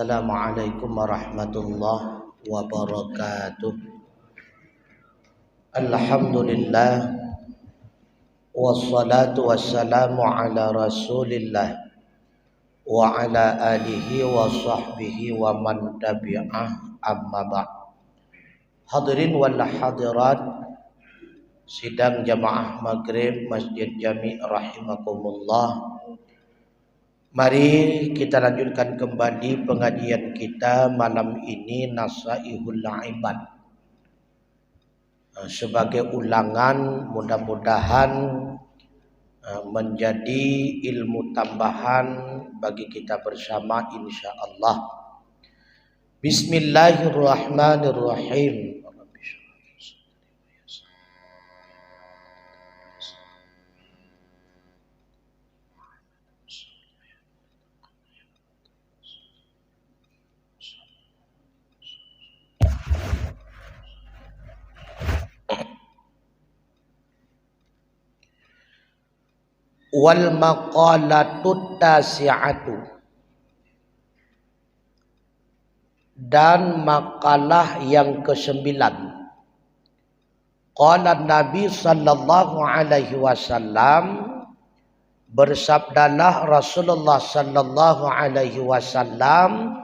Assalamualaikum warahmatullahi wabarakatuh. Alhamdulillah wassalatu wassalamu ala rasulillah wa ala alihi wa sahbihi wa man tabi'ah amma ba'd. Hadirin wal hadirat sidang jamaah maghrib Masjid Jami' rahimakumullah. Mari kita lanjutkan kembali pengajian kita malam ini, Nasaihul Ibad. Sebagai ulangan, mudah-mudahan menjadi ilmu tambahan bagi kita bersama insyaallah. Bismillahirrahmanirrahim. Wal maqalatut tasi'atu, dan makalah yang ke-9. Qala Nabi sallallahu alaihi wasallam, bersabdalah Rasulullah sallallahu alaihi wasallam,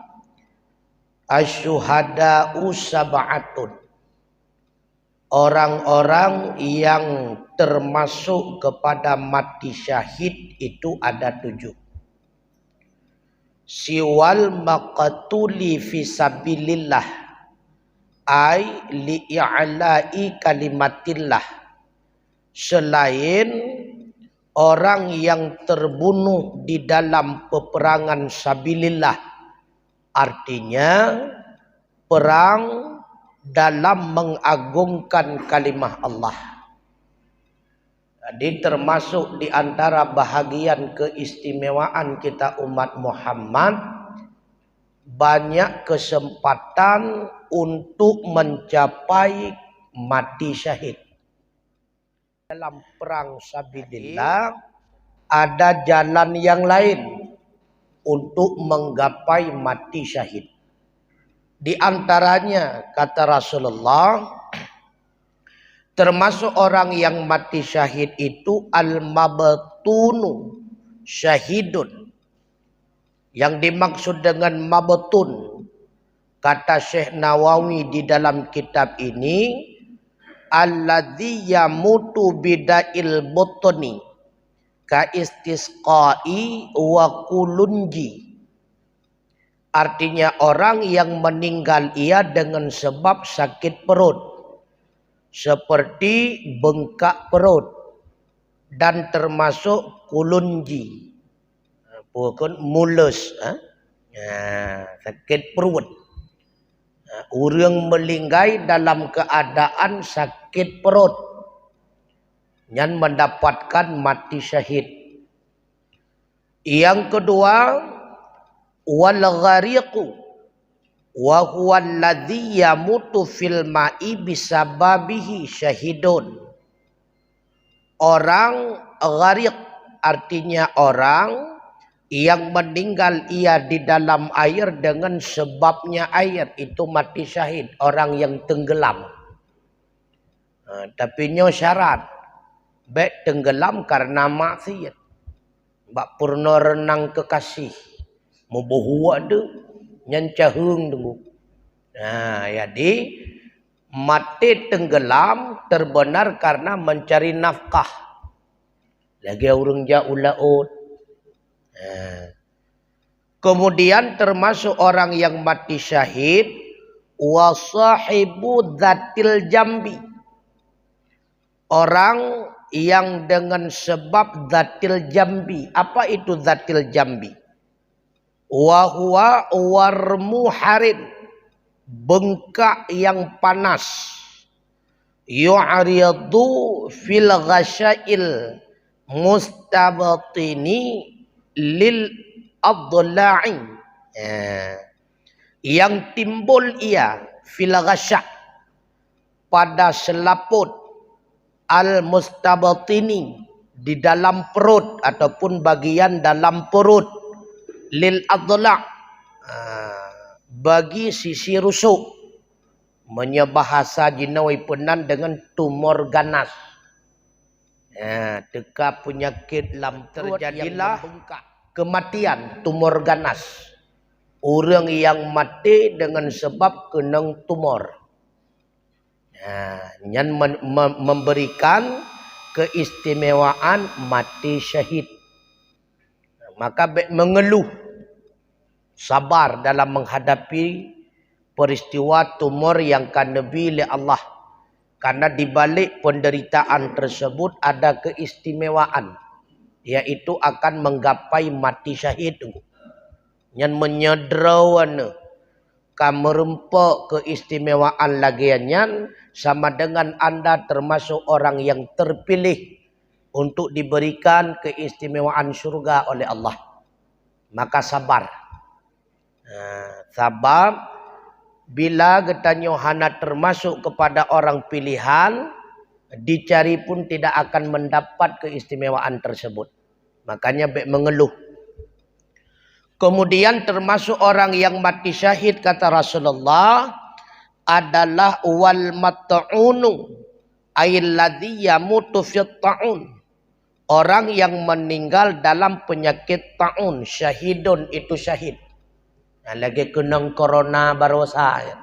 asyuhada'u sab'atun, orang-orang yang termasuk kepada mati syahid itu ada 7. Siwal maqtuli fi sabilillah ay li'a'la'i kalimatillah, selain orang yang terbunuh di dalam peperangan sabilillah, artinya perang dalam mengagungkan kalimah Allah. Jadi termasuk di antara bahagian keistimewaan kita umat Muhammad, banyak kesempatan untuk mencapai mati syahid. Dalam perang sabilillah ada jalan yang lain untuk menggapai mati syahid. Di antaranya kata Rasulullah, termasuk orang yang mati syahid itu al-mabtunu syahidun. Yang dimaksud dengan mabtun, kata Syekh Nawawi di dalam kitab ini, alladzi yamutu bida'il butni ka istisqai wa kulunji. Artinya orang yang meninggal ia dengan sebab sakit perut, seperti bengkak perut, dan termasuk kulunji, bukan mulus, sakit perut. Orang meninggal dalam keadaan sakit perut yang mendapatkan mati syahid. Yang kedua, wal ghariqu wa huwa alladhi yamutu fil ma'i bisababihi syahidun. Orang ghariq artinya orang yang meninggal ia di dalam air dengan sebabnya air, itu mati syahid, orang yang tenggelam. Tapi nyo syarat baik tenggelam karena maksiat, bak purna renang kekasih mau bawa ada nyancahung tunggu. Jadi mati tenggelam terbenar karena mencari nafkah. Lagi orang jauh laut. Kemudian termasuk orang yang mati syahid wa sahibu dzatil jambi, orang yang dengan sebab dzatil jambi. Apa itu dzatil jambi? Wa huwa warmu harin, bengkak yang panas. Yu'ridu fil ghasyail mustabatini lil adla'i, yang timbul ia fil ghasya, pada selaput, al mustabatini, di dalam perut ataupun bagian dalam perut, lil adla', bagi sisi rusuk. Menyebahasa jinawai penan dengan tumor ganas. Teka penyakit lam terjadilah kematian tumor ganas. Orang yang mati dengan sebab kena tumor. Yang memberikan keistimewaan mati syahid. Maka mengeluh, sabar dalam menghadapi peristiwa tumor yang kanebi oleh Allah. Karena di balik penderitaan tersebut ada keistimewaan, yaitu akan menggapai mati syahid. Yang menyederawan kamerempok keistimewaan lagiannya sama dengan anda termasuk orang yang terpilih untuk diberikan keistimewaan surga oleh Allah. Maka sabar. Sabar. Bila getanyo hana termasuk kepada orang pilihan, dicari pun tidak akan mendapat keistimewaan tersebut. Makanya mengeluh. Kemudian termasuk orang yang mati syahid kata Rasulullah adalah wal mat'unu ailladzi yamutu fit ta'un. Orang yang meninggal dalam penyakit ta'un, syahidun itu syahid. Lagi kena corona baru saya.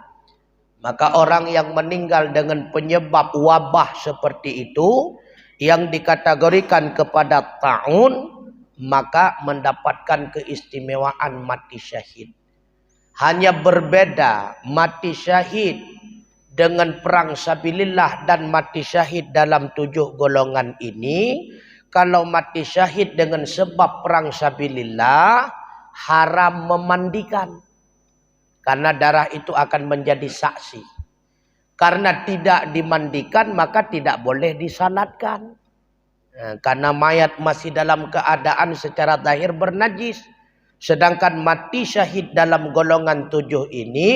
Maka orang yang meninggal dengan penyebab wabah seperti itu yang dikategorikan kepada ta'un, maka mendapatkan keistimewaan mati syahid. Hanya berbeda mati syahid dengan perang sabilillah dan mati syahid dalam 7 golongan ini. Kalau mati syahid dengan sebab perang sabilillah, haram memandikan. Karena darah itu akan menjadi saksi. Karena tidak dimandikan maka tidak boleh disalatkan. Karena mayat masih dalam keadaan secara zahir bernajis. Sedangkan mati syahid dalam golongan 7 ini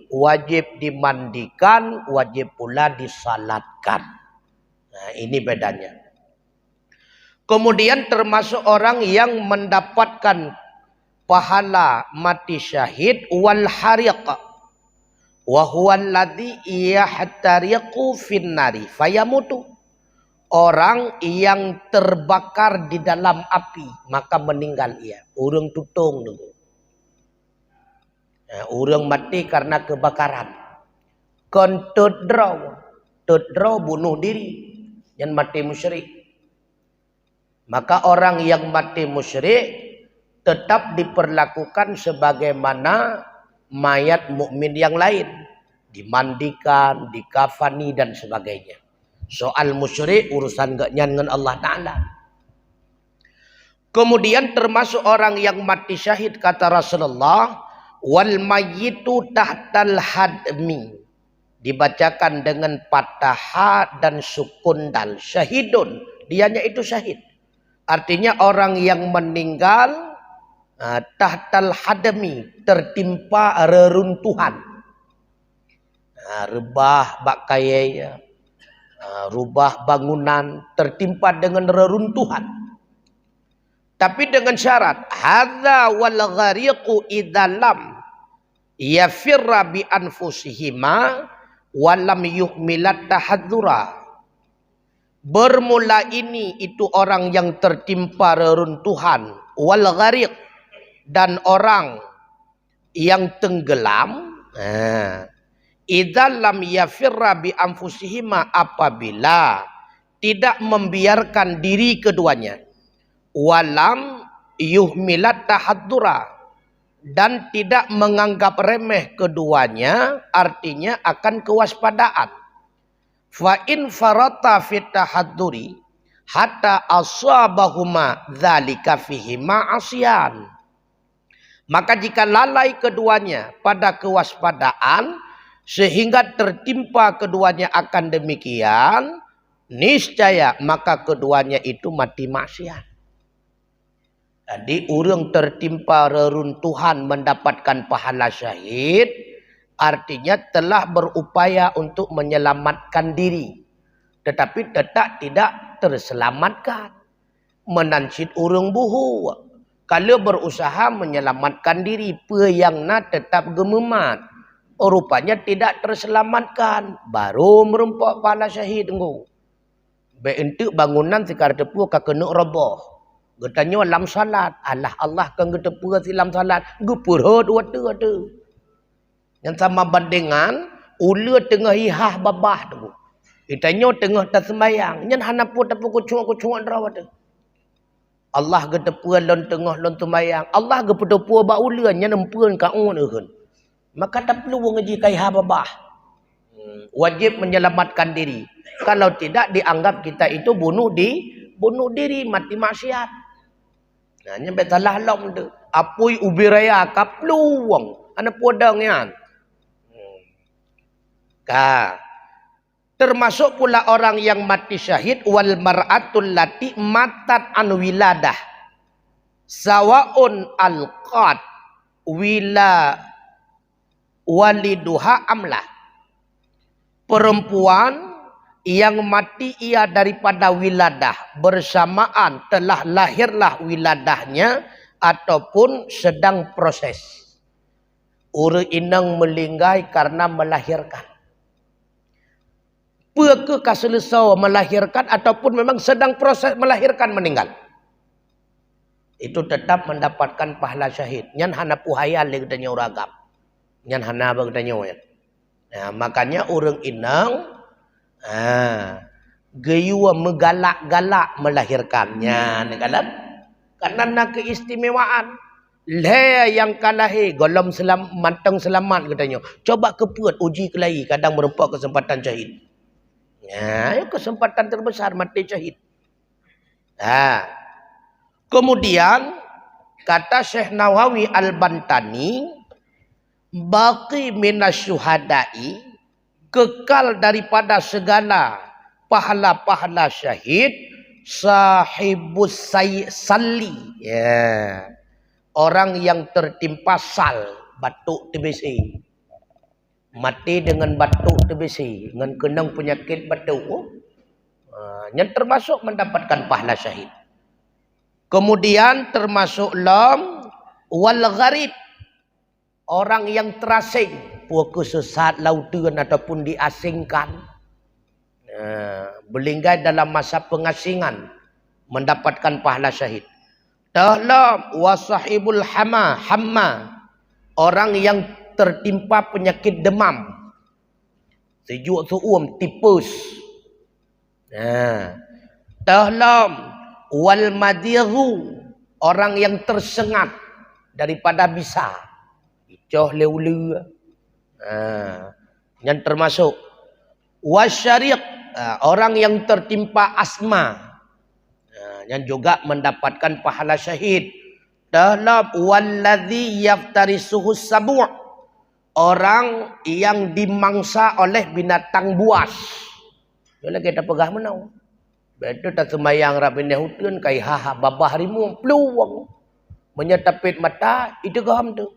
wajib dimandikan, wajib pula disalatkan. Ini bedanya. Kemudian termasuk orang yang mendapatkan pahala mati syahid wal hariq wa huwa alladhi yahtariqu fin nari fayamutu. Orang yang terbakar di dalam api maka meninggal ia. Urang tutung dulu. Urang mati karena kebakaran. Kon tudro bunuh diri yang mati musyrik. Maka orang yang mati musyrik tetap diperlakukan sebagaimana mayat mukmin yang lain, dimandikan, dikafani dan sebagainya. Soal musyrik urusan gak dengan Allah Ta'ala. Kemudian termasuk orang yang mati syahid kata Rasulullah, wal mayyitu tahtal hadmi, dibacakan dengan patah dan sukun dal, syahidun, dianya itu syahid. Artinya orang yang meninggal tahtal hadmi, tertimpa reruntuhan. Rebah bak kaya, rubah bangunan, tertimpa dengan reruntuhan. Tapi dengan syarat, hadza wal ghariqu idzalam yafirra bi anfusihima wa lam yuhmilat tahadzura. Bermula ini itu orang yang tertimpa reruntuhan, wal ghariq, dan orang yang tenggelam. Idza lam yafirra bi anfusihima, apabila tidak membiarkan diri keduanya, walam yuhmilat tahaddura, dan tidak menganggap remeh keduanya, artinya akan kewaspadaan. Fa in farata fit tahadduri hatta asabahuma dzalika fihi ma'asyan. Maka jika lalai keduanya pada kewaspadaan sehingga tertimpa keduanya akan demikian, niscaya maka keduanya itu mati maksiat. Jadi orang tertimpa reruntuhan mendapatkan pahala syahid, artinya telah berupaya untuk menyelamatkan diri, tetapi tetap tidak terselamatkan. Menansid urang buhu, Kalau berusaha menyelamatkan diri, pe yang na tetap gememat. Oh, rupanya tidak terselamatkan. Baru merempak pahala syahid. Baik untuk bangunan sekar tepu ka kena roboh. Getanya lam salat. Allah kan getepu si lam salat. Gepurhut watu. Yang sama bandingan, ula tengah ihah babah tu. Itanya tengah tak sembayang. Yang hanapu tapu kucung rawat tu. Allah getepu lon tengah lon sembayang. Allah gepetepu ba ula nya nempuan ka on eukeun. Maka tak perlu ngaji ka ihah babah. Wajib menyelamatkan diri. Kalau tidak dianggap kita itu bunuh diri, mati maksiat. Nah, nyampe salah lom tu. Apui ubi raya ka peluang. Ana podang yan. Termasuk pula orang yang mati syahid wal mar'atul lati matat an wiladah. Sawaun alqat waliduha amlah. Perempuan yang mati ia daripada wiladah bersamaan telah lahirlah wiladahnya ataupun sedang proses. Uru inang melinggai karena melahirkan. Peke kaselesau melahirkan ataupun memang sedang proses melahirkan meninggal. Itu tetap mendapatkan pahala syahid. Nyan hana puhayal dia katanya uragam. Nyan hana apa katanya ya. Nah, makanya orang inang gayua megalak-galak melahirkannya. Karena nak keistimewaan. Le yang kalahi golom mantang selamat katanya. Coba kepuat uji kelahi kadang merempak kesempatan syahid. Ya, kesempatan terbesar mati syahid. Kemudian kata Syekh Nawawi Al-Bantani, baqi minasyuhada'i, kekal daripada segala pahala-pahala syahid, sahibus salli. Ya. Orang yang tertimpa sal, batuk TBC. Mati dengan batuk TBC, dengan kenang penyakit batuk. Yang termasuk mendapatkan pahala syahid. Kemudian termasuk lam wal gharib. Orang yang terasing, puaka sesat lautan ataupun diasingkan. Berlinggai dalam masa pengasingan, mendapatkan pahala syahid. Tahlam wasahibul hamma. Orang yang tertimpa penyakit demam. Sejuk suum, tipus. Tahlam wal madiru. Orang yang tersengat daripada bisa. Icoh leulu. Yang termasuk wasyariq. Orang yang tertimpa asma. Yang juga mendapatkan pahala syahid. Tahlam walladhi yaftarisuhu sabu'. Orang yang dimangsa oleh binatang buas. Bila kita pegah menau. Betul tak semayang rabinah hutun kai haha babah harimau peluang. Menyetapit mata itu gaham tu.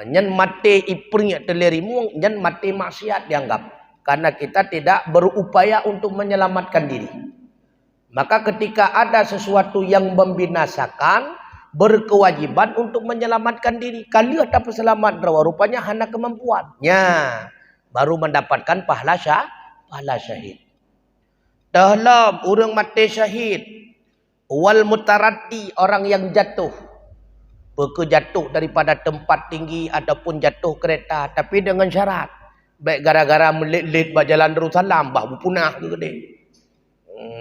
Nyan mati ipringnya telerimu, nyan mati maksiat dianggap. Karena kita tidak berupaya untuk menyelamatkan diri. Maka ketika ada sesuatu yang membinasakan, berkewajiban untuk menyelamatkan diri. Kali ada peselamat rupanya hanya kemampuannya. Baru mendapatkan pahala syahid. Dalam orang mati syahid. Wal mutaraddi, orang yang jatuh. Jatuh daripada tempat tinggi ataupun jatuh kereta. Tapi dengan syarat. Baik gara-gara melit-lit berjalan Darussalam. Bah punah ke gede.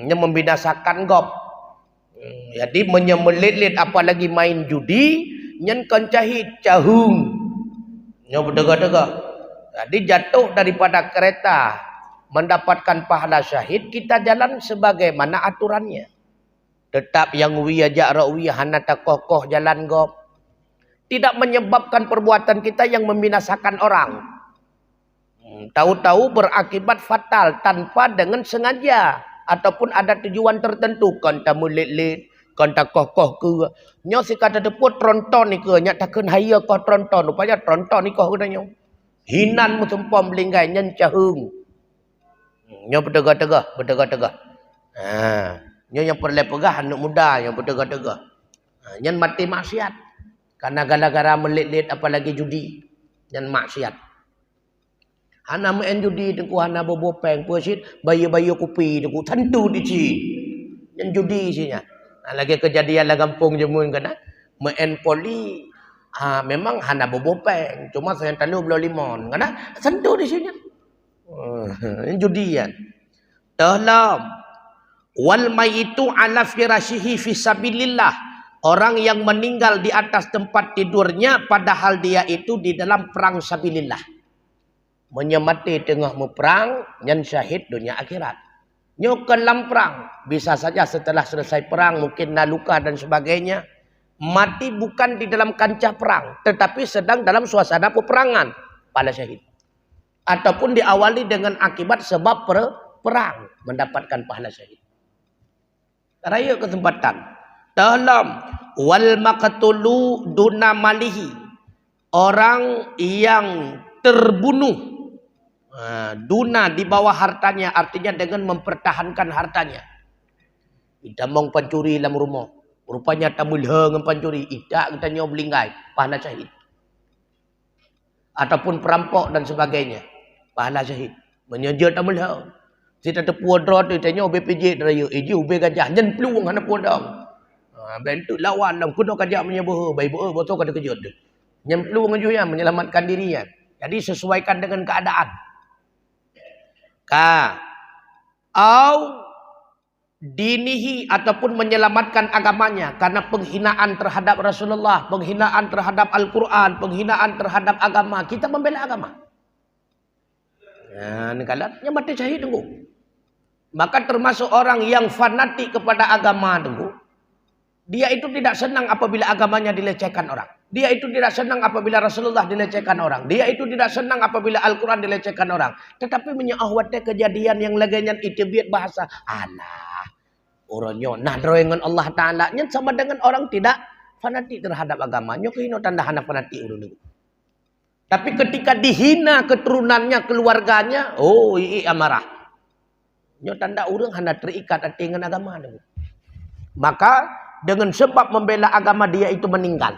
Yang membinasakan gop. Jadi menyemelit-lit apalagi main judi. Yang kencahit cahung. Yang berdegah-degah. Jadi jatuh daripada kereta. Mendapatkan pahala syahid. Kita jalan sebagaimana aturannya. Tetap yang wiyajak ra'wi hanata kokoh jalan gop. Tidak menyebabkan perbuatan kita yang membinasakan orang. Tahu-tahu berakibat fatal tanpa dengan sengaja. Ataupun ada tujuan tertentu. Kanta mulit-lit. Kanta kokoh ke. Nyo si kata deput tronton ni ke. Nyak takkan haya kau tronton. Rupanya tronton ni kau katanya. Hinan mu sempom melinggai. Nyan cahung. Nyo bertegah-tegah. Nyo yang perlu pegah anak muda yang bertegah-tegah. Yang mati maksiat. Karena gara-gara melit-lit apalagi judi. Yang maksiat. Hana main judi tengku hana bobopeng puasit bayu-bayu kopi tengku tentu di sini. Yang judi isinya. Lagi kejadian lah kampung jemun kan. Main poli memang hana bobopeng. Cuma saya tahu belum limon kan. Tentu di sini. Yang judian. Dalam wal mayitu ala firashihi fi sabilillah. Orang yang meninggal di atas tempat tidurnya padahal dia itu di dalam perang sabilillah. Menyemati tengah meperang yang syahid dunia akhirat. Nyo kelam perang, bisa saja setelah selesai perang mungkin luka dan sebagainya. Mati bukan di dalam kancah perang, tetapi sedang dalam suasana peperangan, pada syahid. Ataupun diawali dengan akibat sebab perang, mendapatkan pahala syahid. Raya kesempatan. Dalam wal maqtulu duna malihi. Orang yang terbunuh duna di bawah hartanya, artinya dengan mempertahankan hartanya. Idamong pencuri dalam rumah. Rupanya tamul hang pencuri. Idak kita nyob linggai. Pahala syahid. Ataupun perampok dan sebagainya. Pahala syahid. Menyejar tamul hang. Kita tepuan drot kita nyob BPJ raya. Iji ube gajah. Jen peluang hana podong. Bentuk lawan dalam kuno kajak menyebut. Baik betul kada kejut. Jen peluang aja yang menyelamatkan dirinya. Jadi sesuaikan dengan keadaan. Au dinihi ataupun menyelamatkan agamanya karena penghinaan terhadap Rasulullah, penghinaan terhadap Al-Quran, penghinaan terhadap agama. Kita membela agama. Ini kalian yang mati syahid tunggu. Maka termasuk orang yang fanatik kepada agama tunggu. Dia itu tidak senang apabila agamanya dilecehkan orang. Dia itu tidak senang apabila Rasulullah dilecehkan orang. Dia itu tidak senang apabila Al-Quran dilecehkan orang. Tetapi menyahwatnya kejadian yang laginya itu biar bahasa. Alah. Orangnya nadro dengan Allah Ta'ala. Yang sama dengan orang tidak fanatik terhadap agamanya. Kehino tanda anak fanatik orang itu. Tapi ketika dihina keturunannya, keluarganya. Oh iya amarah. Nyo tanda orang hanya terikat dengan agama. Maka dengan sebab membela agama dia itu meninggal.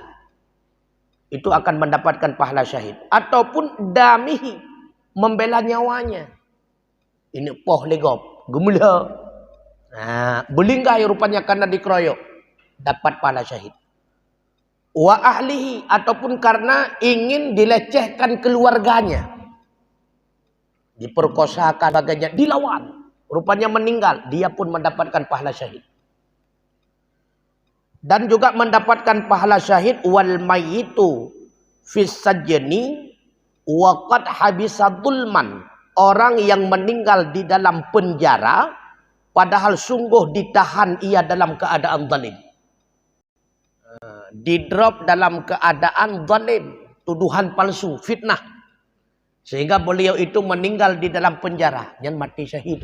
Itu akan mendapatkan pahala syahid. Ataupun damihi. Membela nyawanya. Ini poh legop. Gemula. Belinggai rupanya karena dikeroyok. Dapat pahala syahid. Wa ahlihi. Ataupun karena ingin dilecehkan keluarganya. Diperkosakan bagainya. Dilawan. Rupanya meninggal. Dia pun mendapatkan pahala syahid. Dan juga mendapatkan pahala syahid wal mayyitu fis sajni wa qad habisa dzulman. Orang yang meninggal di dalam penjara padahal sungguh ditahan ia dalam keadaan zalim. Didrop dalam keadaan zalim, tuduhan palsu, fitnah. Sehingga beliau itu meninggal di dalam penjara, yang mati syahid.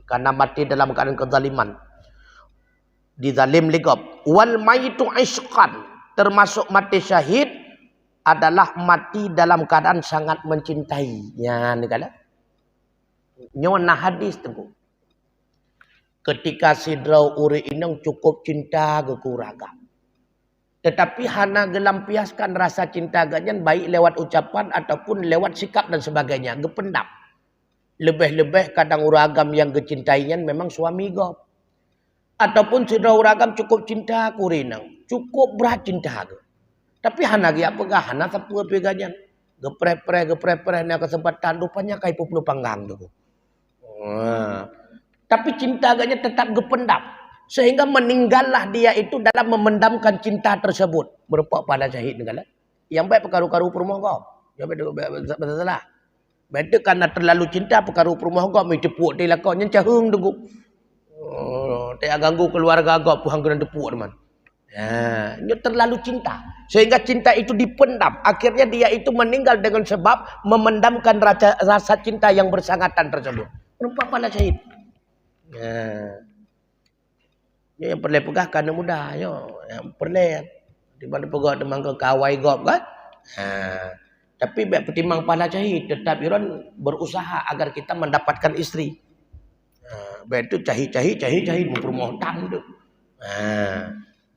Karena mati dalam keadaan kezaliman. Dizalim ligop. Wal mayitu ishqan. Termasuk mati syahid adalah mati dalam keadaan sangat mencintai. Ya, ni kala. Nyona hadis tu. Ketika sidrau uri inang cukup cinta ke kuragam. Tetapi hana gelampiaskan rasa cinta ganyan baik lewat ucapan ataupun lewat sikap dan sebagainya. Gependam. Lebih-lebih kadang uragam yang gecintainya memang suami gop. Ataupun sudah uragam cukup cinta aku rinang. Cukup berat cinta aku. Tapi hana dia pegah. Hana sepuluh pegangan. Gepre-pre ni kesempatan. Rupanya kai puplu panggang tu. Tapi cinta agaknya tetap gependam. Sehingga meninggallah dia itu dalam memendamkan cinta tersebut. Berupa pada syahid negara. Yang baik perkaru-karu perumah kau. Yang baik salah. Baik karena terlalu cinta perkaru perumah kau. Mereka tepuk dia lah kau. Yang cahung tu. Tak ganggu keluarga agak puhang kena tepuk teman. Ini terlalu cinta. Sehingga cinta itu dipendam. Akhirnya dia itu meninggal dengan sebab memendamkan rasa cinta yang bersangatan tersebut. Merupakan pada syahid. Yang perlu pegah karena mudah. Yang perlu. Di mana pegah teman ke kawai gop kan. Tapi biar pertimbang pada syahid. Tetap iron berusaha agar kita mendapatkan istri. Itu cahit mempermohon tu.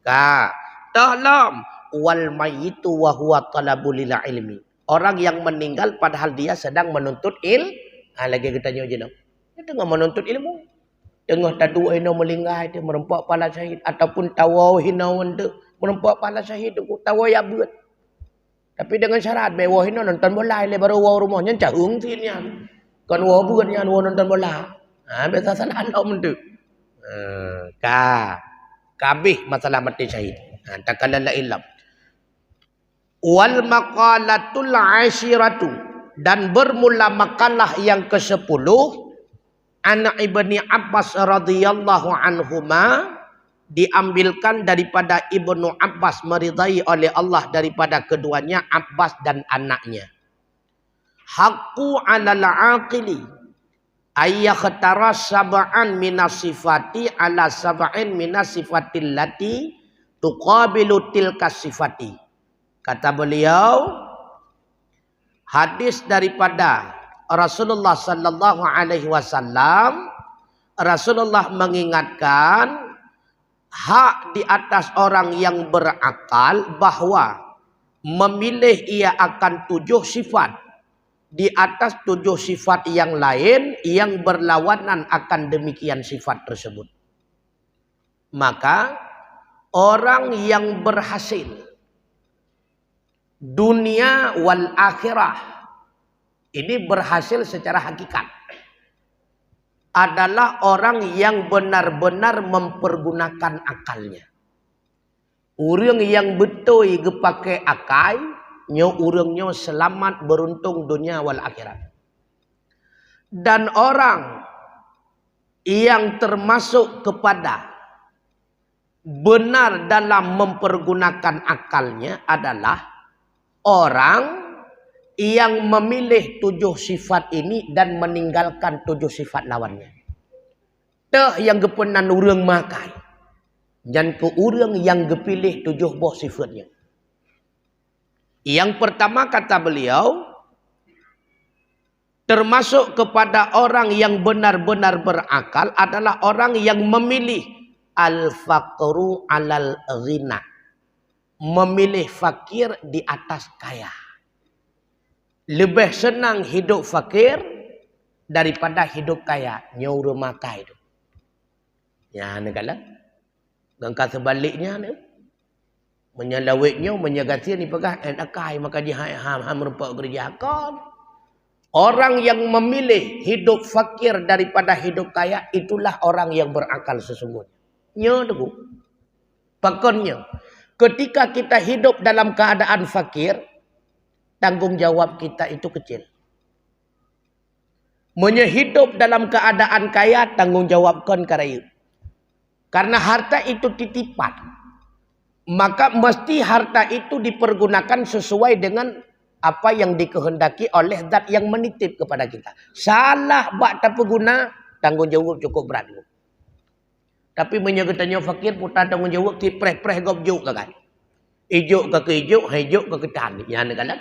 Dalam wal mayyitu wa huwa talabul ilmi. Orang yang meninggal padahal dia sedang menuntut lagi kita nyoje nak. Dia tengah menuntut ilmu. Tengah tadu ino melinggai dia merempak pala syahid ataupun tawau hina wende merempak pala syahid tu tawau ya beut. Tapi dengan syarat bewah hina nonton bola le baru wau rumahnya cahung tinnya. Kan wau beutnya wau nonton bola. Biasa salah lom tu. Kabeh masalah mati syahid. Takalla la illam. Wal maqalatul ashiratu, dan bermula makalah yang ke-10 an Ibni Abbas radhiyallahu anhuma, diambilkan daripada Ibnu Abbas meridai oleh Allah daripada keduanya Abbas dan anaknya. Haqqu 'alal 'aqili ayyakhtara sab'an minas sifati ala sab'in minas sifatil lati tuqabilu tilka sifati. Kata beliau, hadis daripada Rasulullah sallallahu alaihi wasallam, Rasulullah mengingatkan hak di atas orang yang berakal bahwa memilih ia akan 7 sifat di atas 7 sifat yang lain yang berlawanan akan demikian sifat tersebut. Maka orang yang berhasil dunia wal akhirah, ini berhasil secara hakikat, adalah orang yang benar-benar mempergunakan akalnya. Orang yang betul pakai akal, orangnya selamat beruntung dunia wal akhirat. Dan orang yang termasuk kepada benar dalam mempergunakan akalnya adalah orang yang memilih 7 sifat ini dan meninggalkan 7 sifat lawannya. Teh yang gepenan urang makai. Dan ke urang yang gepilih 7 buah sifatnya. Yang pertama kata beliau, termasuk kepada orang yang benar-benar berakal adalah orang yang memilih al-faqru alal ghina. Memilih fakir di atas kaya. Lebih senang hidup fakir daripada hidup kaya. Nyuruh makai itu. Ya, negala. Gangka sebaliknya ni. Menyalawitnya, menyagasi ni pegah. Akai maka dia merupakan kerja akal. Orang yang memilih hidup fakir daripada hidup kaya, itulah orang yang berakal sesungguhnya. Nya tu. Pakonnya. Ketika kita hidup dalam keadaan fakir, tanggung jawab kita itu kecil. Menyehidup dalam keadaan kaya, tanggung jawabkan karaya. Karena harta itu titipan. Maka mesti harta itu dipergunakan sesuai dengan apa yang dikehendaki oleh zat yang menitip kepada kita. Salah bak tak guna, tanggung jawab cukup berat. Tapi menyegetanya fakir putar tanggung jawab ti preh-preh gobjuk kan. Ijuk ke ijuk, hijuk ke ketan. Ya kan?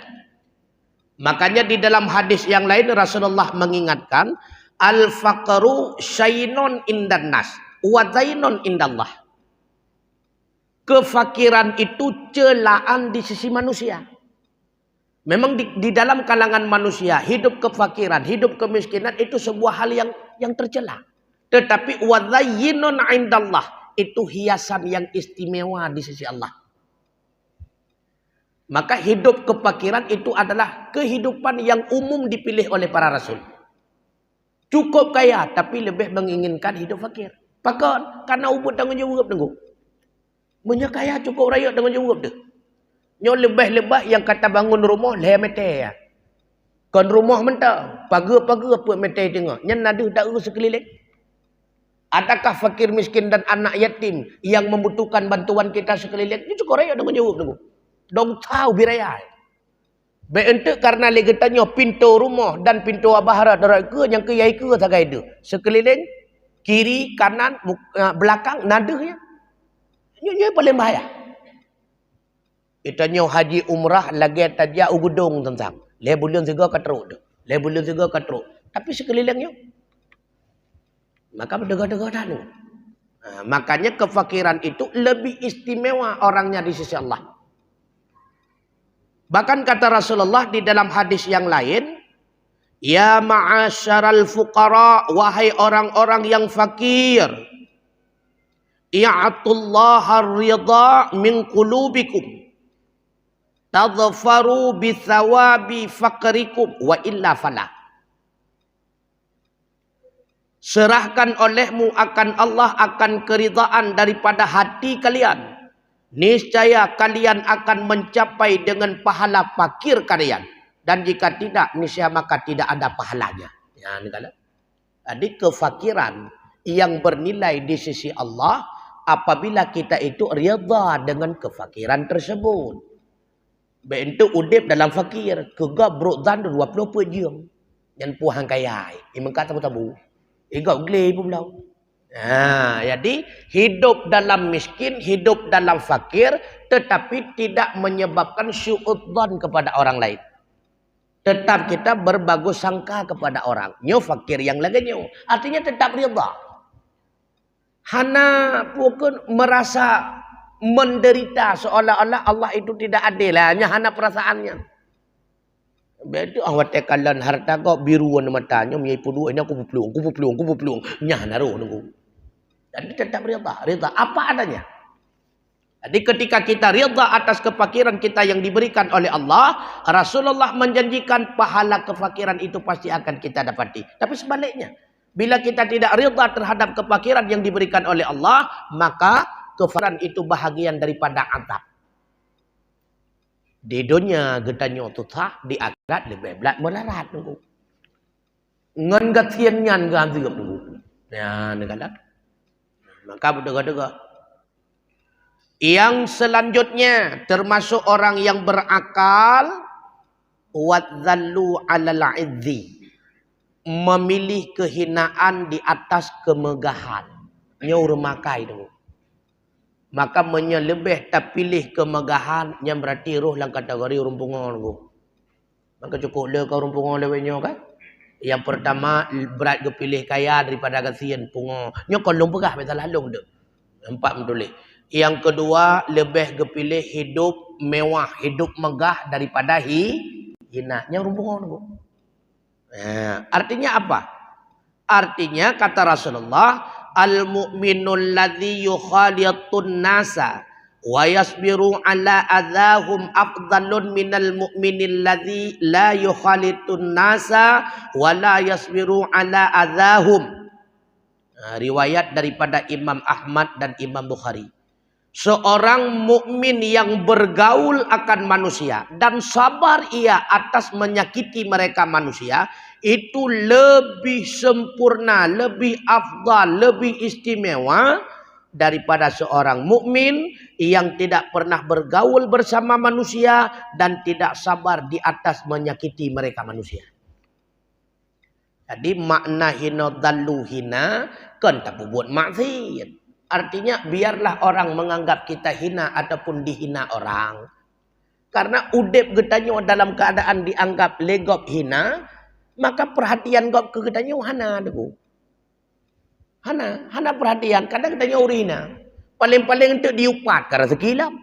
Makanya di dalam hadis yang lain Rasulullah mengingatkan al-faqru syainun indan nas wa zainun indallah. Kefakiran itu celaan di sisi manusia. Memang di dalam kalangan manusia hidup kefakiran, hidup kemiskinan itu sebuah hal yang tercela. Tetapi wadzayyinun indallah, itu hiasan yang istimewa di sisi Allah. Maka hidup kefakiran itu adalah kehidupan yang umum dipilih oleh para rasul. Cukup kaya tapi lebih menginginkan hidup fakir. Pakon karena ubud tanggung jawab tunggu. Punya kaya cukup raya tanggung jawab tu. Nyo lebih-lebih yang kata bangun rumah le mete ya. Kon rumah mentah, pagi-pagi apa mete tengok. Nyen nadu tak sekeliling. Adakah fakir miskin dan anak yatim yang membutuhkan bantuan kita sekeliling? Ini cukup raya dengan jawab tunggu. Dong tahu biraya. Beente karena legetannya pintu rumah dan pintu abahara darat ke yang ke yai ke sagai itu. Sekeliling, kiri, kanan, belakang, nadahnya. Ini paling bahaya. Itanya haji umrah lagi tajak ugudung tentang. Le bulan juga katruk tu. Le bulan juga katruk. Tapi sekelilingnya maka berdega-dega dah tu. Makanya kefakiran itu lebih istimewa orangnya di sisi Allah. Bahkan kata Rasulullah di dalam hadis yang lain, ya ma'asyaral fuqara, wahai orang-orang yang fakir, i'atullahar ridha min qulubikum, tadfaru bithawabi fakrikum, wa illa falah. Serahkan olehmu akan Allah akan keridhaan daripada hati kalian. Niscaya kalian akan mencapai dengan pahala fakir kalian. Dan jika tidak, niscaya maka tidak ada pahalanya. Ya, jadi kefakiran yang bernilai di sisi Allah apabila kita itu rida dengan kefakiran tersebut. Bentuk udip dalam fakir. Kegabruk dan 20 jam. Yang puhang kaya. Ini kata tabu. Igak geli pun belau. Jadi hidup dalam miskin, hidup dalam fakir, tetapi tidak menyebabkan syu'udzon kepada orang lain. Tetap kita berbagus sangka kepada orang. Nyo fakir yang lagi nyo. Artinya tetap rida. Hana pun merasa menderita seolah-olah Allah itu tidak adil. Hanya hana perasaannya. Betul awak tekalan harta kau biruan matanya menyipu dua ini aku pelung nyah naruh nunggu. Jadi tetap rida apa adanya. Jadi ketika kita rida atas kefakiran kita yang diberikan oleh Allah, Rasulullah menjanjikan pahala kefakiran itu pasti akan kita dapati. Tapi sebaliknya, bila kita tidak rida terhadap kefakiran yang diberikan oleh Allah, maka kefakiran itu bahagian daripada azab. Di dunia getanyo tutah, di akhirat lebih belat melarat nunggu. Ngan gatian nyan ganti nunggu. Ya, negara. Maka berdega-dega. Yang selanjutnya termasuk orang yang berakal, wadzallu 'alal 'izzi. Memilih kehinaan di atas kemegahan. Nyaur makai nunggu. Maka menyelebih tak pilih kemegahan yang berarti roh dalam kategori rumpungan. Maka cukup le kau rumpungan lewenya kan. Yang pertama berat ke pilih kaya daripada kasihan pungo. Nyo kalau pegah betul lalu dah. Empat betul. Yang kedua lebih ke pilih hidup mewah, hidup megah daripada hina. Yang rumpungan. Artinya apa? Artinya kata Rasulullah, al-mu'minul ladzi yukhalitun nasa wa yasbiru ala adahum afdalun minal mu'minil ladzi la yukhalitun nasa wa la yasbiru ala adahum. Riwayat daripada Imam Ahmad dan Imam Bukhari. Seorang mukmin yang bergaul akan manusia dan sabar ia atas menyakiti mereka manusia, itu lebih sempurna, lebih afdal, lebih istimewa daripada seorang mukmin yang tidak pernah bergaul bersama manusia dan tidak sabar di atas menyakiti mereka manusia. Jadi makna hina dallu hina kan tak buat maksiat. Artinya biarlah orang menganggap kita hina ataupun dihina orang. Karena udep getanyo dalam keadaan dianggap legop hina, maka perhatian gop ke getanyo hana deku. Hana perhatian, kadang getanyo urina. Paling-paling untuk diupat ke rezeki lam.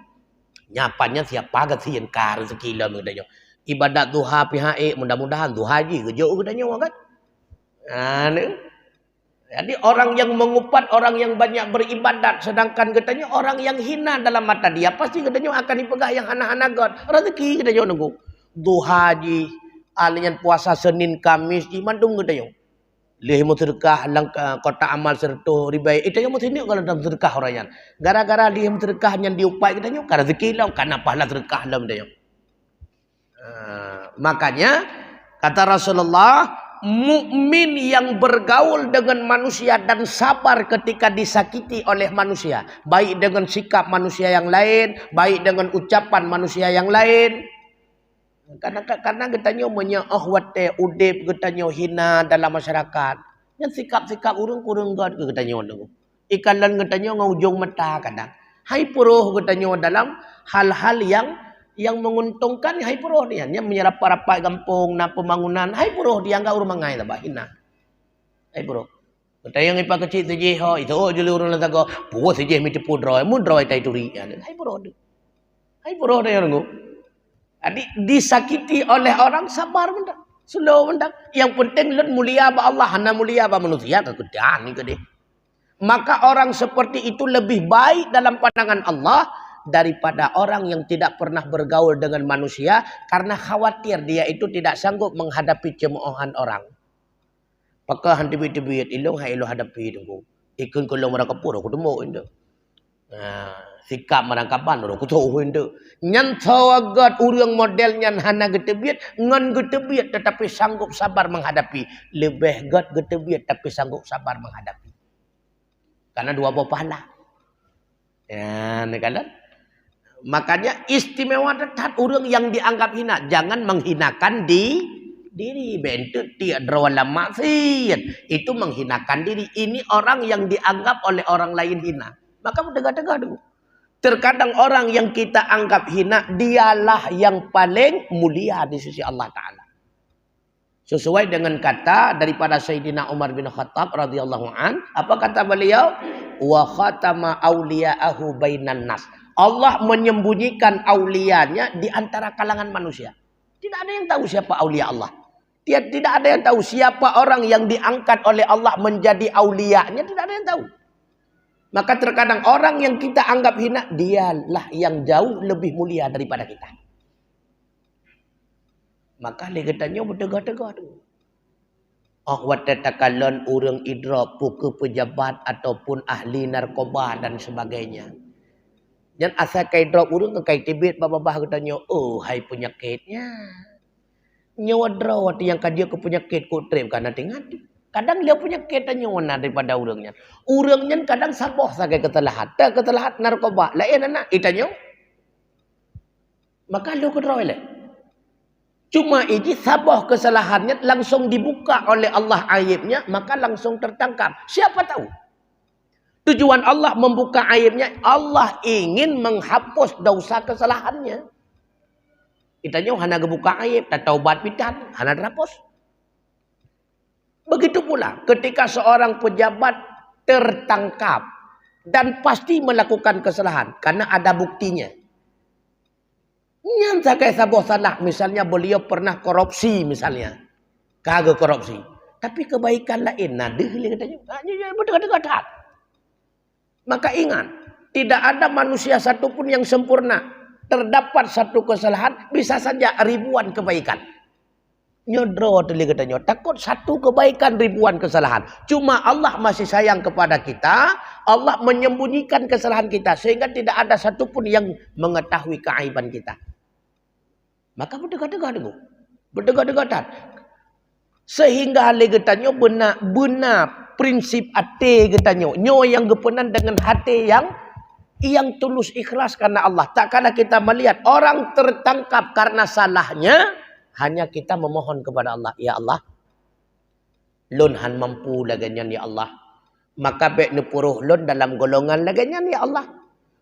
Nyapanya siapa kasihan ke rezeki lam getanyo. Ibadat duha pihak mudah-mudahan duha ji gejo getanyo kan. Jadi orang yang mengupat, orang yang banyak beribadat, sedangkan katanya orang yang hina dalam mata dia, pasti katanya akan dipegah yang hana-hana God. Rezeki katanya nunggu. Duha ji, alian puasa Senin Kamis di mandung katanya. Lih mu sedekah lang kota amal serto ribai. Itu yang mu tindik kalau dalam sedekah orang. Gara-gara lih mu sedekah yang diupai katanya, karena rezeki lah, karena pahala sedekah lah katanya. Makanya kata Rasulullah, mukmin yang bergaul dengan manusia dan sabar ketika disakiti oleh manusia, baik dengan sikap manusia yang lain, baik dengan ucapan manusia yang lain. Karena getanyo menyoh wate udip getanyo hina dalam masyarakat. Yang sikap-sikap urung-urung god ke getanyo tu. Ikalan getanyo ngaujung mata kadang. Hai puruh getanyo dalam hal-hal yang menguntungkan hai puruh dia yang menyerap rapat kampung na pembangunan hai puruh dia enggak urang mangai lah hina hai puruh Tayang ipa kecil tu je ha itu je urang la tago puas je mi tepu droi mun droi tai turi ya hai poro de yang ngo adik disakiti oleh orang sabar mendak slow mendak yang penting lun mulia ba Allah hana mulia ba manusia kegedean ni gede maka orang seperti itu lebih baik dalam pandangan Allah daripada orang yang tidak pernah bergaul dengan manusia karena khawatir dia itu tidak sanggup menghadapi cemoohan orang. Maka hanti bit ilong hai ilo hadapi dengku. Ikun kolong mereka pura aku temu inde. Sikap merangkapan ro aku tahu inde. Nyan tawagat urang model nyan hana getebit ngan getebit tetapi sanggup sabar menghadapi. Lebih gat getebit tapi sanggup sabar menghadapi. Karena dua buah pahala. Ya, kan? Makanya istimewa tetap orang yang dianggap hina. Jangan menghinakan diri. Bentuk tidak wala maksiat. Itu menghinakan diri. Ini orang yang dianggap oleh orang lain hina. Maka mendengar-dengar dulu. Terkadang orang yang kita anggap hina, dialah yang paling mulia di sisi Allah Ta'ala. Sesuai dengan kata daripada Sayyidina Umar bin Khattab radhiyallahu an, apa kata beliau? Wa khatama awliya'ahu bainan nas. Allah menyembunyikan aulianya di antara kalangan manusia. Tidak ada yang tahu siapa aulia Allah. Tidak ada yang tahu siapa orang yang diangkat oleh Allah menjadi aulianya. Tidak ada yang tahu. Maka terkadang orang yang kita anggap hina, dialah yang jauh lebih mulia daripada kita. Maka dia katanya bertegak-tegak tu. Watatakalon urang idra puke pejabat ataupun ahli narkoba dan sebagainya. Dan asal kai drop urang kai tibet babah katanya, oh hai penyakitnya. Nyawa drawat yang kadia ke penyakit ko trip kana tingati. Kadang dia penyakit nyawa daripada urangnya. Urangnya kadang saboh sagai ketelahat. Ketelahat narkoba. Lain anak itanya. Maka lu ke drawat le. Cuma ini sabah kesalahannya langsung dibuka oleh Allah aibnya, maka langsung tertangkap. Siapa tahu? Tujuan Allah membuka aibnya, Allah ingin menghapus dosa kesalahannya. Itanya hana gebuka aib, tak taubat pitan, hana terhapus. Begitu pula ketika seorang pejabat tertangkap dan pasti melakukan kesalahan karena ada buktinya. Yang sakai saboh salah, misalnya beliau pernah korupsi misalnya. Kagak korupsi. Tapi kebaikan lain. Nah, dia katanya, betul-betul. Maka ingat, tidak ada manusia satupun yang sempurna. Terdapat satu kesalahan, bisa saja ribuan kebaikan. Nyodro tadi katanya, takut satu kebaikan ribuan kesalahan. Cuma Allah masih sayang kepada kita. Allah menyembunyikan kesalahan kita. Sehingga tidak ada satupun yang mengetahui keaiban kita. Maka berdekat-dekat dulu. Berdekat-dekatan. Sehingga hal katanya benar prinsip hati katanya. Nyo yang gepenan dengan hati yang tulus ikhlas karena Allah. Tak kala kita melihat orang tertangkap karena salahnya, hanya kita memohon kepada Allah. Ya Allah, lun han mampu laganyan ya Allah. Maka baik nupuruh lun dalam golongan laganyan ya Allah.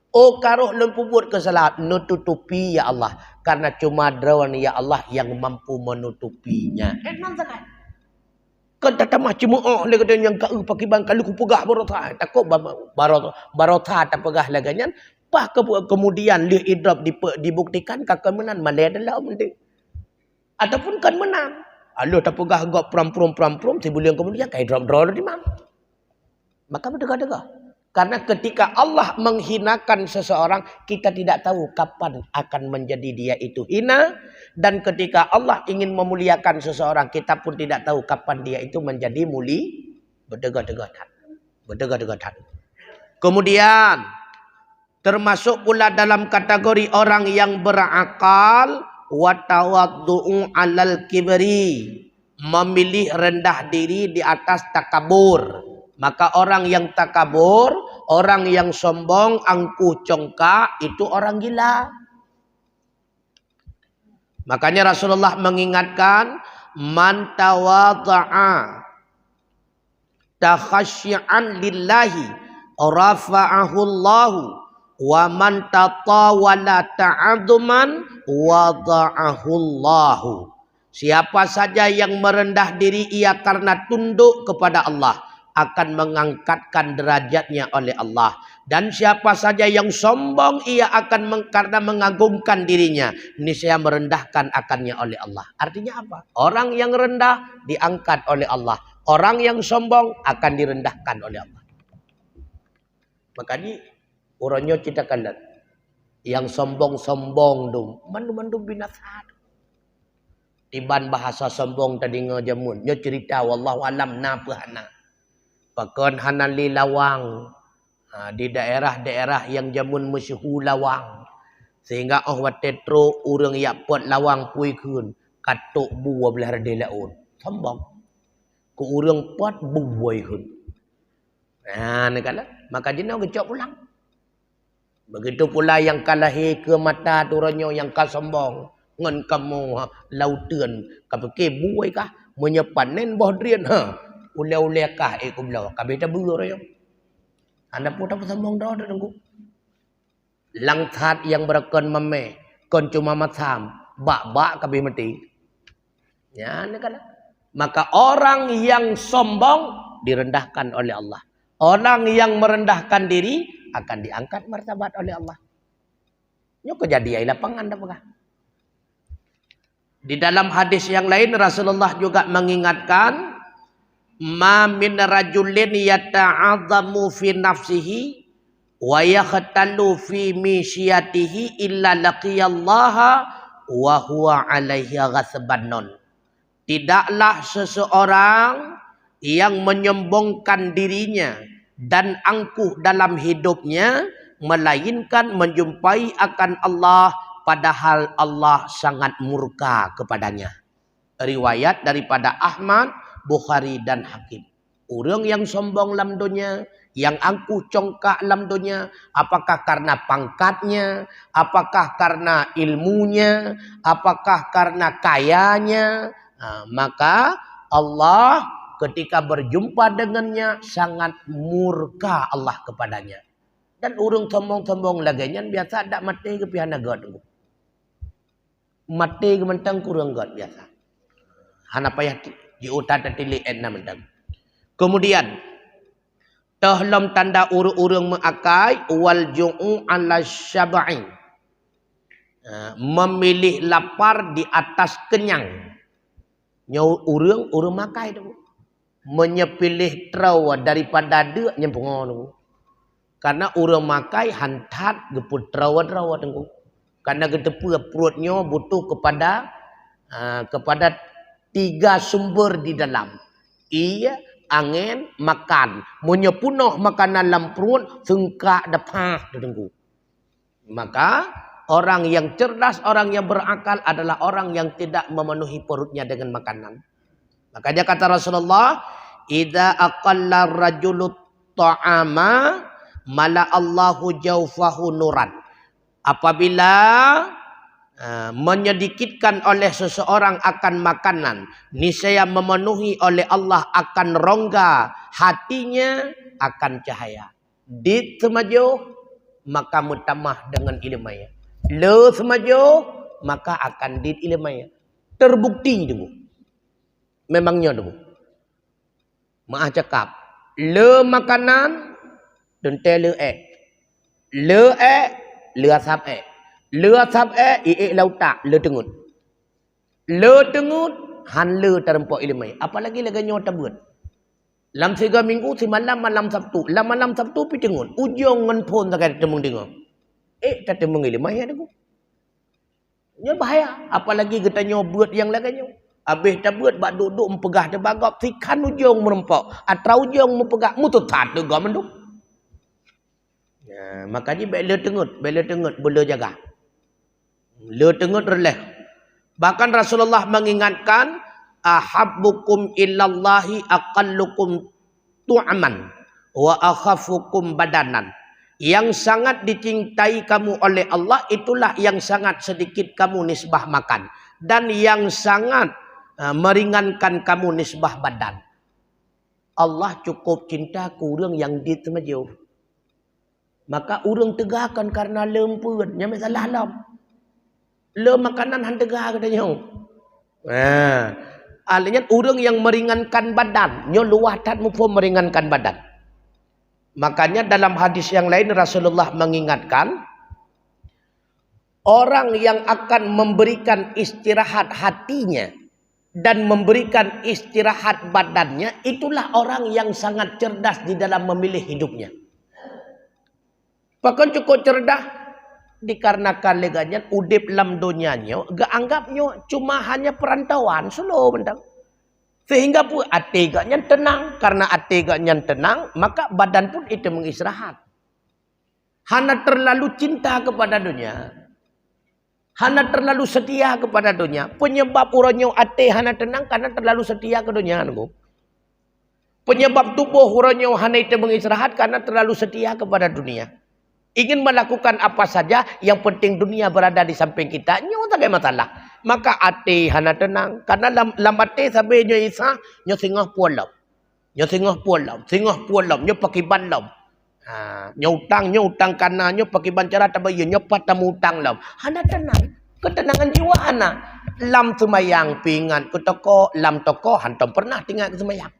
Oh karuh lun pubut kesalahan, nututupi ya Allah. Karena cuma drawan ya Allah yang mampu menutupinya. Enak sangat. Kan tak macam le katanya yang kau pakai bang kalau ku pegah barota. Takut barota tak pegah laganyan. Pah kemudian li idrab dibuktikan kemenan malai adalah penting. Ataupun kan menang. Alu tak pegah gak pram sebulan kemudian kai draw di mana. Maka berdekat-dekat. Karena ketika Allah menghinakan seseorang, kita tidak tahu kapan akan menjadi dia itu hina. Dan ketika Allah ingin memuliakan seseorang, kita pun tidak tahu kapan dia itu menjadi muli. Berdegat-degatan. Kemudian, termasuk pula dalam kategori orang yang berakal, watawaddu'u alal kibri. Memilih rendah diri di atas takabur. Maka orang yang takabur, orang yang sombong, angkuh congkak, itu orang gila. Makanya Rasulullah mengingatkan, man tawadha'a takhasyi'an lillahi rafa'ahu Allahu wa man tatawala ta'aduman wada'ahu Allahu. Siapa saja yang merendah diri ia karena tunduk kepada Allah. akan mengangkatkan derajatnya oleh Allah. Dan siapa saja yang sombong, ia akan karena mengagungkan dirinya, niscaya merendahkan akannya oleh Allah. Artinya apa? Orang yang rendah diangkat oleh Allah. Orang yang sombong akan direndahkan oleh Allah. Makanya orangnya kita kalah. Yang sombong-sombong tu, mandu-mandu binasa. Tiban bahasa sombong tadi ngajamun. Nya cerita wallahu alam napa hana. Pakon hanali lawang. Di daerah-daerah yang jamun masyhur lawang. Sehingga watetro urang yak pot lawang pui kun. Katuk buah belah rade laun. Sombong. Ku urang pot buai kun. Ni kala. Maka dia nak gecok pulang. Begitu pula yang kalahi ke mata turanyo yang kasombong. Ngan kamu lautan. Kapake buai kah. Menyepanen bohdrian. Ule-ule kah belau. Kabita bulu rayo. Anda pun tak sombong dah tengku. Langtat yang berakon mame. Kon cuma matam. Bak-bak kabih mati. Ya, ni kala. Maka orang yang sombong direndahkan oleh Allah. Orang yang merendahkan diri akan diangkat martabat oleh Allah. Ini kejadian lapangan dah. Di dalam hadis yang lain Rasulullah juga mengingatkan, ma min rajulin yata'azzamu fi nafsihi wa yakhtalu fi misyatihi illa laqiyallaha wa huwa alaihi ghasbanun. Tidaklah seseorang yang menyombongkan dirinya dan angkuh dalam hidupnya, melainkan menjumpai akan Allah, padahal Allah sangat murka kepadanya. Riwayat daripada Ahmad, Bukhari dan Hakim. Orang yang sombong dalam dunia, yang angkuh congkak dalam dunia, apakah karena pangkatnya, apakah karena ilmunya, apakah karena kayanya, maka Allah ketika berjumpa dengannya sangat murka Allah kepadanya. Dan urung sombong-sombong laganya biasa tak mati ke pihak naga tunggu. Mati ke mentang kurang god biasa. Hana payah diutat tili enna mentang. Kemudian tahlam tanda urung mengakai wal ju'u ala syab'i. Memilih lapar di atas kenyang. Nyau urung makai tu. Menyepilih trawa daripada dia nyempong. Karena orang makai hantat geput trawa-trawa tengku. Karena gedepu perutnya butuh kepada 3 sumber di dalam. Ia, angin, makan. Menyepunuh makanan dalam perut, sengkak dapah tengku. Maka orang yang cerdas, orang yang berakal adalah orang yang tidak memenuhi perutnya dengan makanan. Makanya kata Rasulullah, idza aqalla rajulu ta'ama mala Allahu jawfahu nuran. Apabila menyedikitkan oleh seseorang akan makanan, niscaya memenuhi oleh Allah akan rongga hatinya akan cahaya. Dit semaju maka mutamah dengan ilmunya. Le semaju maka akan dit ilmunya. Terbukti dulu. Memangnya dulu. Maaf cakap. Le makanan dan le le asap le asap lautak le tengut. Le tengut han le terempok ilmu. Apalagi lagi nyota buat. Lam 3 minggu si malam Sabtu. Malam Sabtu pi tengut. Ujung ngan pun tak ada temung dengar. Tak temung ilmu ya tu. Nya bahaya. Apalagi kita nyobut yang lagi nyo. Habis dah buat bak duduk mempegah dia bagap sikan ujung merempok atau ujung mempegah mututat juga menduk. Ya, makanya bela tengut boleh jaga. Le tengut releh. Bahkan Rasulullah mengingatkan ahabbukum illallahi aqallukum tu'man wa akhafukum badanan. Yang sangat dicintai kamu oleh Allah itulah yang sangat sedikit kamu nisbah makan dan yang sangat meringankan kamu nisbah badan. Allah cukup cinta kurang yang ditemaju. Maka urang tegakkan karena lempun. Yang salah lam. Le makanan han tegak katanya. Artinya orang yang meringankan badan, nyo luwatan pun meringankan badan. Makanya dalam hadis yang lain Rasulullah mengingatkan, orang yang akan memberikan istirahat hatinya dan memberikan istirahat badannya, itulah orang yang sangat cerdas di dalam memilih hidupnya. Bahkan cukup cerdas dikarenakan legannya udip lam dunianya gak anggapnya cuma hanya perantauan slow bentang. Sehingga pun ateganya tenang, karena ateganya tenang maka badan pun itu mengistirahat. Hana terlalu cinta kepada dunia, hana terlalu setia kepada dunia. Penyebab urangnya ate hana tenang karena terlalu setia ke dunia. Penyebab tubuh urangnya hana itu mengistirahat karena terlalu setia kepada dunia. Ingin melakukan apa saja, yang penting dunia berada di samping kita, nyo tak ada masalah. Maka ate hana tenang, karena lam ate sampai nyo isa, nyo singah pualam. Nyo singah pualam, nyo pakai bandam. Nyo utang karena nyo pakai bancara tabayo, nyo patamu utang lam. Hana tenang, ketenangan jiwa hana. Lam semayang pingan ke toko, lam toko hantam pernah tinggal ke semayang.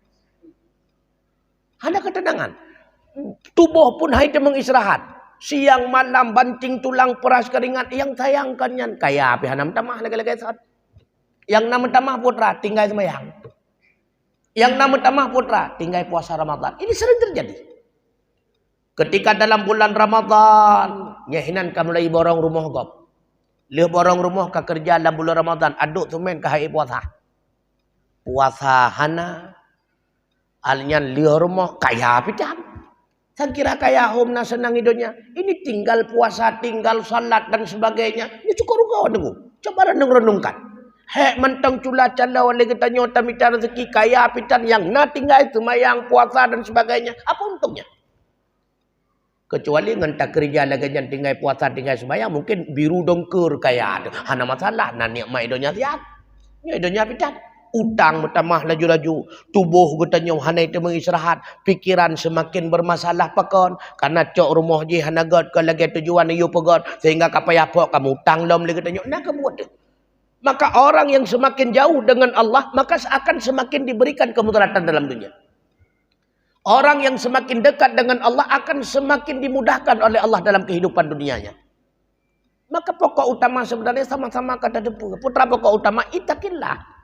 Hana ketenangan. Tubuh pun hai mengistirahat. Siang malam banting tulang peras keringat, yang sayangkannya kaya api hanam tamah lagi-lagi saat. Yang nama tamah putra tinggal semayang. Yang nama tamah putra tinggal puasa Ramadan. Ini sering terjadi. Ketika dalam bulan Ramadan, nyahinan kamu mulai borong rumah gop. Leh borong rumah ke kerja dalam bulan Ramadan, aduk tumen ke hari puasa. Puasa hana alnyan leh rumah kaya api jam. Saya kira kaya homna senang hidupnya. Ini tinggal puasa, tinggal salat dan sebagainya. Ini cukup rugau dengu. Coba renung-renungkan. Hek mentang cula cala oleh kita nyota mita rezeki kaya pitan yang na tinggal semayang puasa dan sebagainya. Apa untungnya? Kecuali ngentak kerja lagi yang tinggal puasa, tinggal semayang, mungkin biru dongker kaya ada. Hana masalah, na nikmat hidupnya siap. Hidupnya pitan. Utang bertambah laju-laju, tubuh getanya hana itu mengistirahat, pikiran semakin bermasalah pakon, karena cok rumah je hana god ke lagi tujuan you pegod, sehingga kapaya apa kamu utang lom lagi getanya nak kebuat. Maka orang yang semakin jauh dengan Allah, maka akan semakin diberikan kemudaratan dalam dunia. Orang yang semakin dekat dengan Allah akan semakin dimudahkan oleh Allah dalam kehidupan dunianya. Maka pokok utama sebenarnya sama-sama kata depu. Putra pokok utama itakillah.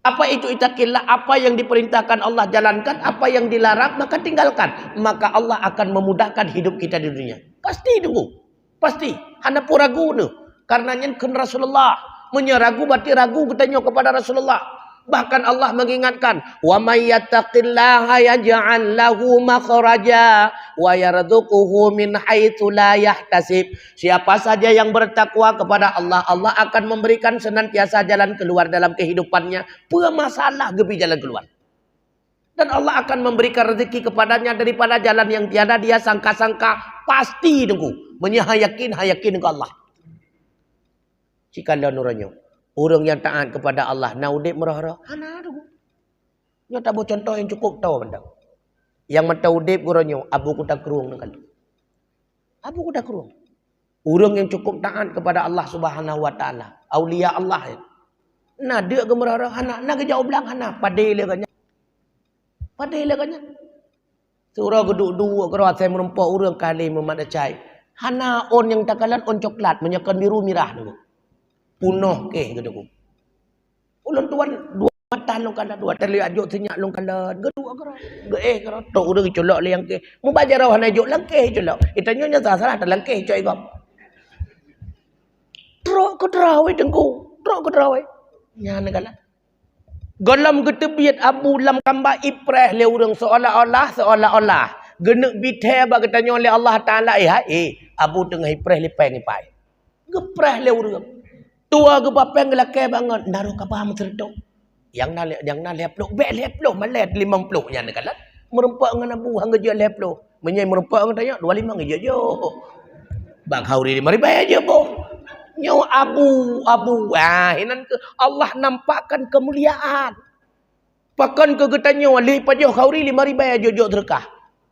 Apa itu itakillah? Apa yang diperintahkan Allah jalankan, apa yang dilarang maka tinggalkan. Maka Allah akan memudahkan hidup kita di dunia. Pasti tunggu. Pasti. Hana pun ragu tu. Karena nyenkan Rasulullah. Menyeragu berarti ragu katanya kepada Rasulullah. Bahkan Allah mengingatkan, wa may yattaqillaha yaj'al lahu makhraja wa yarzuquhu min haitsu la yahtasib. Siapa saja yang bertakwa kepada Allah, Allah akan memberikan senantiasa jalan keluar dalam kehidupannya. Pemasalah gebi jalan keluar. Dan Allah akan memberikan rezeki kepadanya daripada jalan yang tiada dia sangka-sangka. Pasti tunggu. Menyahayakin ke Allah. Jika nuranyo. Orang yang taat kepada Allah, naudip merah-merah. Hana tu. Nyo tak boleh contoh yang cukup tahu benda. Yang mata udip guronyo, abu kuda kerung nak kali. Abu kuda kerung. Orang yang cukup taat kepada Allah Subhanahu Wa Taala, aulia Allah. Nah dia gemerah-merah hana, nak jauh belang hana, padai leganya. Padai leganya. Surah geduk dua kerana saya merempak orang kali memadacai. Hana on yang takalan on coklat, menyakan biru mirah tu. Punoh ke gitu. Ulun tuan dua mata long kala dua terlihat jok senyak long kala gedua kero. Ge kero tok udah colok le yang ke. Mu bajar rawah jok langkeh colok. Itanya nya salah tak langkeh coy gop. Trok ke terawih dengku. Trok ke terawih. Nya negala. Golam getebiat abu lam kamba ipreh le urang seolah-olah genek bithe ba katanya oleh Allah Taala abu tengah ipreh lipeng ipai. Gepreh le urang. Tua ke bapa yang gelak banget naruh kapal menterdok yang nak leplo bet leplo malet 50 nya nak kalat merempak dengan abu hang geje leplo menyai merempak dengan tanya 25 geje jo bang hauri 5 ribu aja bo nyaw abu hinan ke Allah nampakkan kemuliaan pakan ke getanya wali pajo hauri 5 ribu aja jo terkah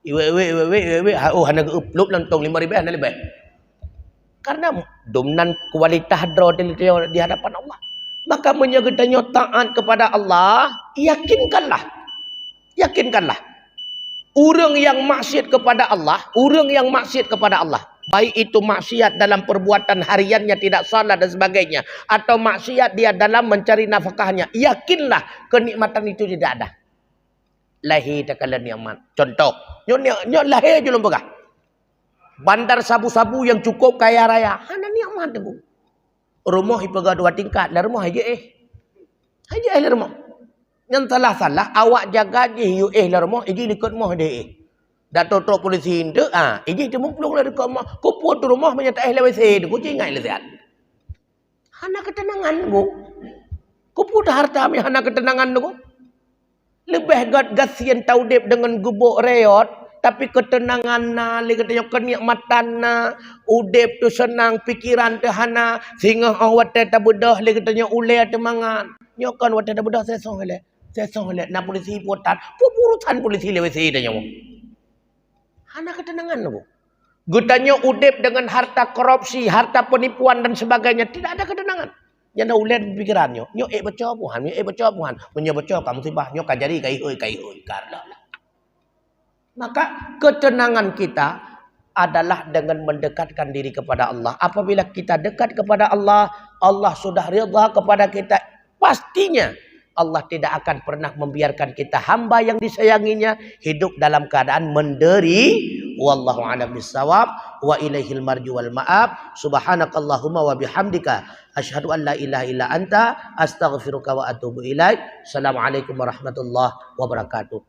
we oh hana upload lantong 5 ribu hana lebih. Karena dominan kualitas hadro di hadapan Allah. Maka menyegedanya taat kepada Allah, yakinkanlah. Yakinkanlah. Orang yang maksiat kepada Allah, orang yang maksiat kepada Allah, baik itu maksiat dalam perbuatan hariannya tidak salah dan sebagainya, atau maksiat dia dalam mencari nafkahnya, yakinlah kenikmatan itu tidak ada. Lahir tak kala nikmat. Contoh, nyo lahir je lomba. Bandar sabu-sabu yang cukup kaya raya, hana nikmat tu. Rumah ipaga 2 tingkat, lah rumah aja Aja lah rumah. Yang salah awak jaga je you lah rumah, likut mah dia Dah tutup polisi hindu, tu mumplung lah dekat rumah. Kupu tu rumah banyak tak lah WC tu, ku ingat lah sihat. Hana ketenangan ku. Kupu dah harta mi hana ketenangan tu. Lebih gasian taudip dengan gubuk reot, tapi ketenangan na, katanya kenikmatan na, udip tu senang, pikiran tu hana, sehingga awak tak bedah, katanya ulai tu mangan. Nyokan awak tak bedah sesong le. Sesong le, na polisi potan, urusan polisi le WC dah nyamu. Hana ketenangan tu. Gutanya udip dengan harta korupsi, harta penipuan dan sebagainya, tidak ada ketenangan. Yang dah ulet pikirannya, nyo baca Tuhan, baca Tuhan, menyo baca kamu musibah, nyo kajari kai hoi karla. Maka ketenangan kita adalah dengan mendekatkan diri kepada Allah. Apabila kita dekat kepada Allah, Allah sudah ridha kepada kita, pastinya Allah tidak akan pernah membiarkan kita hamba yang disayanginya hidup dalam keadaan menderi. Wallahu a'lam bissawab wa ilaihil marju wal ma'ab. Subhanakallahumma wa bihamdika asyhadu an la ilaha illa anta astaghfiruka wa atubu ilaik. Assalamualaikum warahmatullahi wabarakatuh.